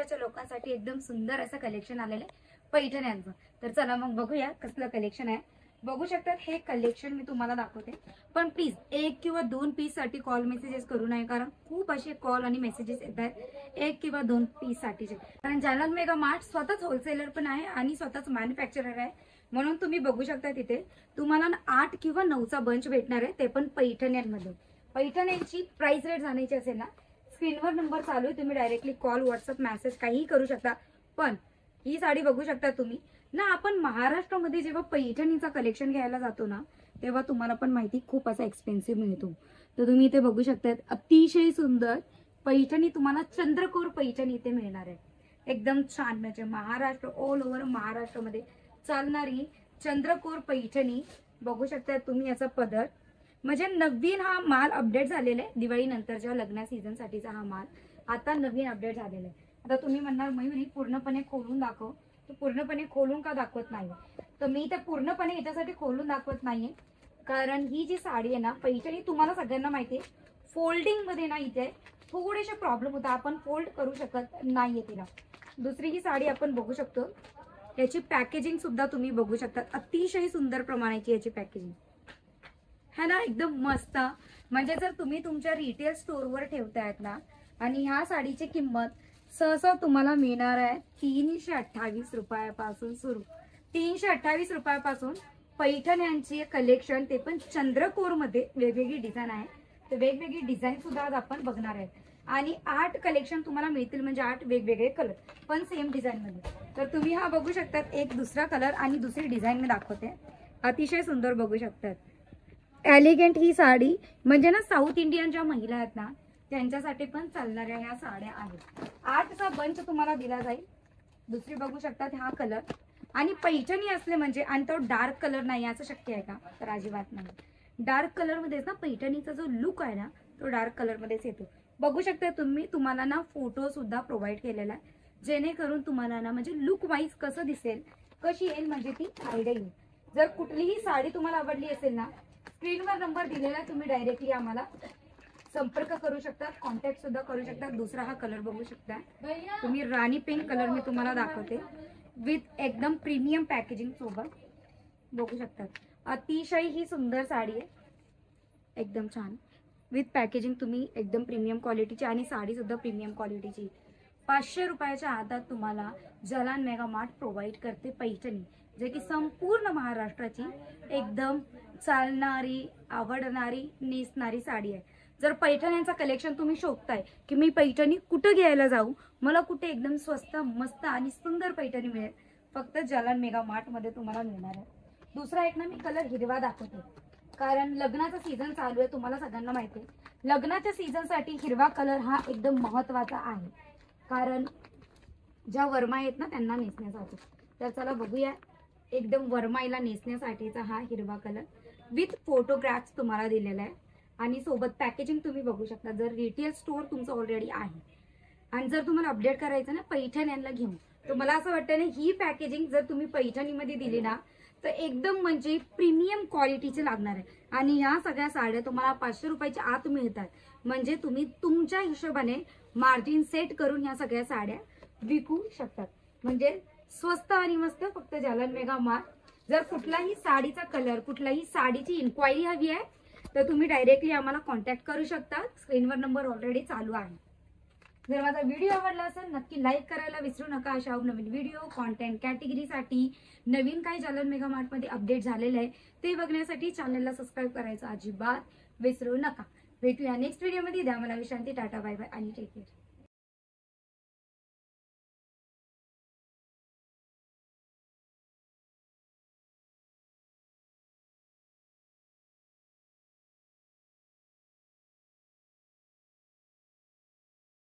वर्गाच्या लोकांसाठी एकदम सुंदर असं कलेक्शन आलेलं आहे पैठण्यांचं। तर चला मग बघूया कसलं कलेक्शन आहे। बघू शकतात हे कलेक्शन मी तुम्हाला दाखवते, पण प्लीज एक किंवा दोन पीस साठी कॉल मेसेजेस करू नये, कारण खूप असे कॉल आणि मेसेजेस येतात एक किंवा दोन पीस साठीचे। कारण जालना मेगा मार्ट स्वतःच होलसेलर पण आहे आणि स्वतःच मॅन्युफॅक्चरर आहे, म्हणून तुम्ही बघू शकता तिथे तुम्हाला 8 किंवा 9चा बंच भेटणार आहे, ते पण पैठण्यांमध्ये। पैठण्यांची प्राइस रेट जाणायची असेल ना, स्क्रीनवर नंबर चालू आहे, तुम्ही डायरेक्टली कॉल व्हॉट्सअप मेसेज काहीही करू शकता। पण ही साडी बघू शकता तुम्ही ना, आपण महाराष्ट्रामध्ये जेव्हा पैठणीचा कलेक्शन घ्यायला जातो ना, तेव्हा तुम्हाला पण माहिती खूप असा एक्सपेन्सिव्ह मिळतो। तर तुम्ही इथे बघू शकता अतिशय सुंदर पैठणी तुम्हाला चंद्रकोर पैठणी इथे मिळणार आहे। एकदम छान, म्हणजे महाराष्ट्र ऑल ओव्हर महाराष्ट्रामध्ये चालणारी चंद्रकोर पैठणी बघू शकता तुम्ही। याचा पदर म्हणजे नवीन हा माल अपडेट झालेला आहे, दिवाळी नंतरच्या लग्न सीझन साठीचा हा माल आता नवीन अपडेट झालेला आहे। आता तुम्ही म्हणणार मयूरी पूर्णपणे खोलून दाखव, तो पूर्णपणे खोलून का दाखवत नाही? तर मी तर पूर्णपणे याच्यासाठी खोलून दाखवत नाहीये, कारण ही जी साडी आहे ना पैठणी तुम्हाला सगळ्यांना माहिती आहे फोल्डिंग मध्ये ना इथे थोडेसे प्रॉब्लेम होता, आपण फोल्ड करू शकत नाहीये तिला। दुसरी ही साडी आपण बघू शकतो, याची पॅकेजिंग सुद्धा तुम्ही बघू शकता, अतिशय सुंदर प्रमाणाची याची पॅकेजिंग है ना, एकदम मस्त। म्हणजे जर तुम्ही तुमच्या रिटेल स्टोअरवर ठेवतायत ना, आणि ह्या साडीची किंमत सहसा तुम्हाला मिळणार आहे 328 रुपयापासून सुरू। 328 रुपयापासून पैठण्यांची कलेक्शन, ते पण चंद्रकोर मध्ये वेगवेगळी डिझाईन आहे। तर वेगवेगळी डिझाईन सुद्धा आज आपण बघणार आहे, आणि 8 कलेक्शन तुम्हाला मिळतील, म्हणजे 8 वेगवेगळे कलर पण सेम डिझाईन मध्ये। तर तुम्ही हा बघू शकतात एक दुसरा कलर आणि दुसरी डिझाईन मी दाखवते, अतिशय सुंदर बघू शकतात। एलिगंट ही साडी म्हणजे ना साऊथ इंडियन ज्या महिला आहेत ना त्यांच्यासाठी पण चालणाऱ्या ह्या साड्या आहेत। 8चा बंच तुम्हाला दिला जाईल। दुसरी बघू शकतात हा कलर, आणि पैठणी असले म्हणजे, आणि तो डार्क कलर नाही असं शक्य आहे का? तर अजिबात नाही। डार्क कलर मध्येच ना पैठणीचा जो लुक आहे ना तो डार्क कलर मध्येच येतो। बघू शकता तुम्ही, तुम्हाला ना फोटो सुद्धा प्रोव्हाइड केलेला आहे, जेणेकरून तुम्हाला ना म्हणजे लुक वाईज कसं दिसेल, कशी येईल म्हणजे ती आयडिया येईल। जर कुठलीही साडी तुम्हाला आवडली असेल ना, स्क्रीनवर नंबर दिलेला आहे, तुम्ही डायरेक्टली आम्हाला संपर्क करू शकता, कॉन्टॅक्ट सुद्धा करू शकता। दुसरा हा कलर बघू शकता तुम्ही, राणी पिंक कलर मी तुम्हाला दाखवते, विथ एकदम प्रीमियम पॅकेजिंग सोबत बघू शकतात। अतिशय ही सुंदर साडी आहे, एकदम छान विथ पॅकेजिंग, तुम्ही एकदम प्रीमियम क्वालिटीची, आणि साडी सुद्धा प्रीमियम क्वालिटीची। 500 रुपयाच्या आधार तुम्हाला जालना मेगा मार्ट प्रोव्हाइड करते पैठणी, जे की संपूर्ण महाराष्ट्राची एकदम चालणारी, आवडणारी, नेसणारी साडी आहे। जर पैठण्यांचा कलेक्शन तुम्ही शोधताय की मी पैठणी कुठं घ्यायला जाऊ, मला कुठे एकदम स्वस्त मस्त आणि सुंदर पैठणी मिळेल, फक्त जालना मेगा मार्ट मध्ये तुम्हाला मिळणार आहे। दुसरा एक ना मी कलर हिरवा दाखवते, कारण लग्नाचा सीझन चालू आहे, तुम्हाला सगळ्यांना माहिती आहे लग्नाच्या सीझन साठी हिरवा कलर हा एकदम महत्वाचा आहे, कारण ज्या वरमा आहेत ना त्यांना नेसण्यासाठी। तर चला बघूया, एकदम वरमाईला नेसण्यासाठीचा हा हिरवा कलर विथ फोटोग्राफ्स तुम्हाला दिलेला आहे, आणि सोबत पॅकेजिंग तुम्ही बघू शकता। जर रिटेल स्टोअर तुमचं ऑलरेडी आहे आणि जर तुम्हाला अपडेट करायचं ना पैठण्यांना घेऊन, तर मला असं वाटतं ना ही पॅकेजिंग जर तुम्ही पैठणीमध्ये दिली ना तर एकदम म्हणजे प्रीमियम क्वालिटीचे लागणार आहे। आणि ह्या सगळ्या साड्या तुम्हाला 500 रुपयाच्या आत मिळतात, म्हणजे तुम्ही तुमच्या हिशोबाने मार्जिन सेट करून ह्या सगळ्या साड्या विकू शकतात, म्हणजे स्वस्त आणि मस्त, फक्त जालना मेगा मार्ट। जर कुठलाही साडीचा कलर, कुठलाही साडीची इन्क्वायरी हवी आहे तर तुम्ही डायरेक्टली आम्हाला कॉन्टॅक्ट करू शकता, स्क्रीनवर नंबर ऑलरेडी चालू आहे। जर माझा व्हिडिओ आवडला असेल नक्की लाईक करायला विसरू नका। अशा नवीन व्हिडिओ कॉन्टेंट कॅटेगरीसाठी नवीन काही जालना मेगा मार्ट मध्ये अपडेट झालेलं आहे ते बघण्यासाठी चॅनलला सबस्क्राईब करायचं अजिबात विसरू नका। भेटूया नेक्स्ट व्हिडिओ मध्ये, द्या मला विश्रांती, टाटा बाय बाय आणि टेक केअर।